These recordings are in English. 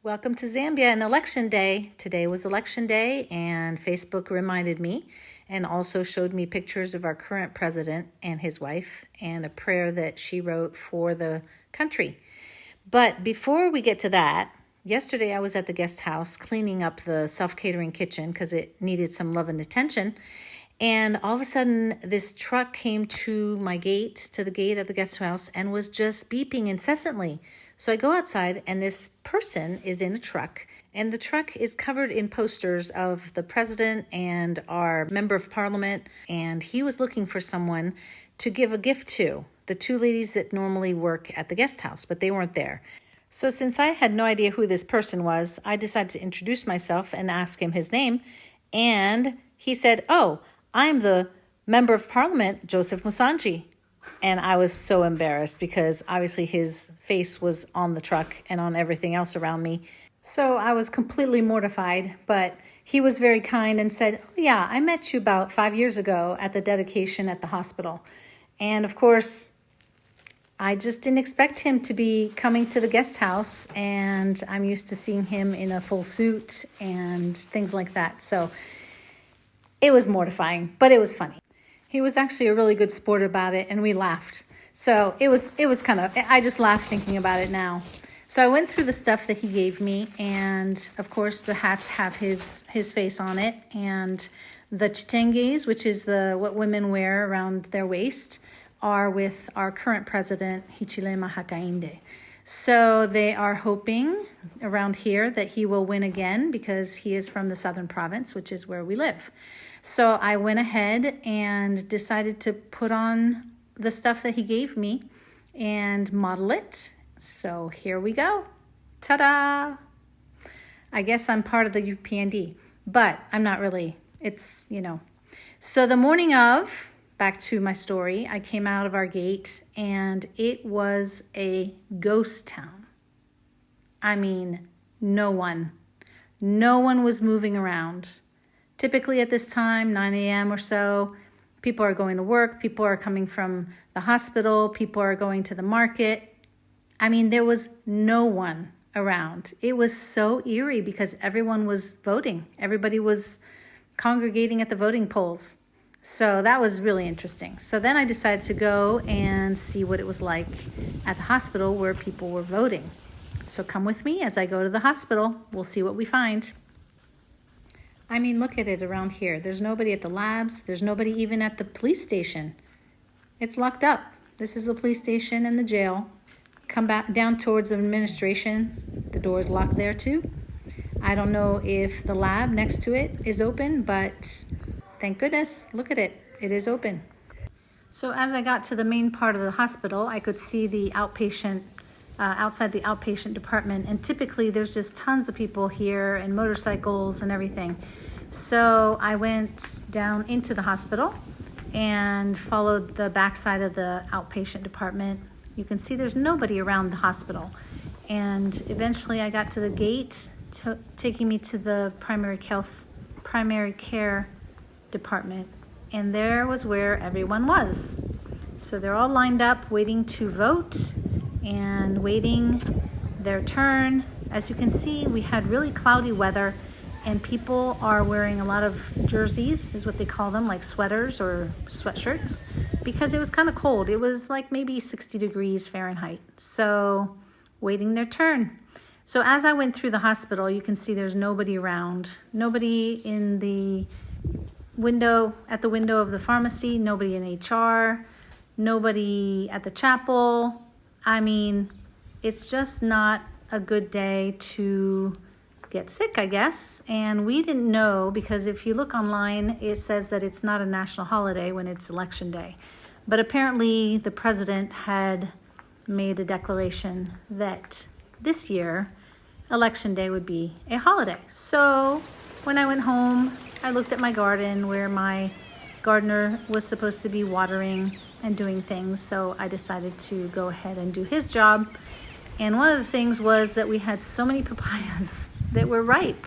Welcome to Zambia and election day. Today was election day, and Facebook reminded me and also showed me pictures of our current president and his wife and a prayer that she wrote for the country. But before we get to that, yesterday I was at the guest house cleaning up the self-catering kitchen because it needed some love and attention. And all of a sudden, this truck came to the gate of the guest house, and was just beeping incessantly. So I go outside, and this person is in a truck, and the truck is covered in posters of the president and our member of parliament, and he was looking for someone to give a gift to, the two ladies that normally work at the guest house, but they weren't there. So since I had no idea who this person was, I decided to introduce myself and ask him his name, and he said, "Oh, I'm the member of parliament, Joseph Musanji." And I was so embarrassed because obviously his face was on the truck and on everything else around me. So I was completely mortified, but he was very kind and said, "Oh yeah, I met you about 5 years ago at the dedication at the hospital." And of course, I just didn't expect him to be coming to the guest house, and I'm used to seeing him in a full suit and things like that. So it was mortifying, but it was funny. He was actually a really good sport about it, and we laughed. So it was kind of, I just laughed thinking about it now. So I went through the stuff that he gave me, and of course the hats have his face on it, and the chitenges, which is what women wear around their waist, are with our current president, Hichilema Hakainde. So they are hoping around here that he will win again because he is from the southern province, which is where we live. So I went ahead and decided to put on the stuff that he gave me and model it. So here we go. Ta-da! I guess I'm part of the UPND, but I'm not really. It's, So the morning of, back to my story, I came out of our gate and it was a ghost town. I mean, no one was moving around. Typically at this time, 9 a.m. or so, people are going to work, people are coming from the hospital, people are going to the market. I mean, there was no one around. It was so eerie because everyone was voting. Everybody was congregating at the voting polls. So that was really interesting. So then I decided to go and see what it was like at the hospital where people were voting. So come with me as I go to the hospital. We'll see what we find. I mean, look at it around here. There's nobody at the labs. There's nobody even at the police station. It's locked up. This is the police station and the jail. Come back down towards the administration. The door is locked there too. I don't know if the lab next to it is open, but thank goodness. Look at it. It is open. So as I got to the main part of the hospital, I could see the outpatient outside the outpatient department, and typically there's just tons of people here and motorcycles and everything. So I went down into the hospital and followed the backside of the outpatient department. You can see there's nobody around the hospital, and eventually I got to the gate taking me to the primary care department, and there was where everyone was. So they're all lined up waiting to vote and waiting their turn. As you can see, we had really cloudy weather, and people are wearing a lot of jerseys, is what they call them, like sweaters or sweatshirts, because it was kind of cold. It was like maybe 60 degrees Fahrenheit. So waiting their turn. So as I went through the hospital, you can see there's nobody around. Nobody in the window, at the window of the pharmacy, nobody in HR, nobody at the chapel. I mean, it's just not a good day to get sick, I guess. And we didn't know, because if you look online, it says that it's not a national holiday when it's election day. But apparently the president had made a declaration that this year, election day would be a holiday. So when I went home, I looked at my garden where my gardener was supposed to be watering and doing things. So I decided to go ahead and do his job. And one of the things was that we had so many papayas that were ripe,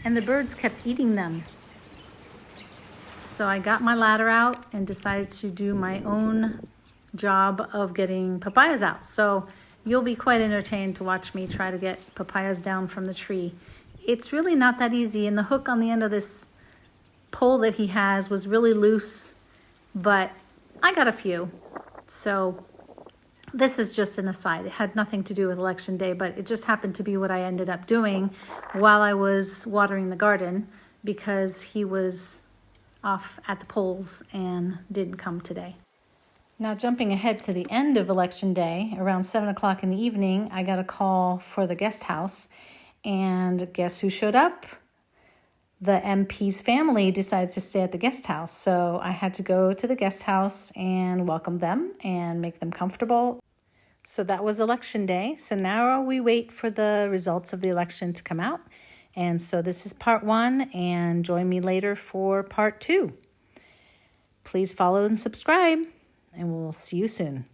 and the birds kept eating them. So I got my ladder out and decided to do my own job of getting papayas out. So You'll be quite entertained to watch me try to get papayas down from the tree. It's really not that easy, and the hook on the end of this pole that he has was really loose, but I got a few. So this is just an aside. It had nothing to do with election day, but it just happened to be what I ended up doing while I was watering the garden, because he was off at the polls and didn't come today. Now, jumping ahead to the end of election day, around 7 o'clock in the evening, I got a call for the guest house, and guess who showed up? The MP's family decided to stay at the guest house, so I had to go to the guest house and welcome them and make them comfortable. So that was election day. So now we wait for the results of the election to come out. And so this is part 1, and join me later for part 2. Please follow and subscribe, and we'll see you soon.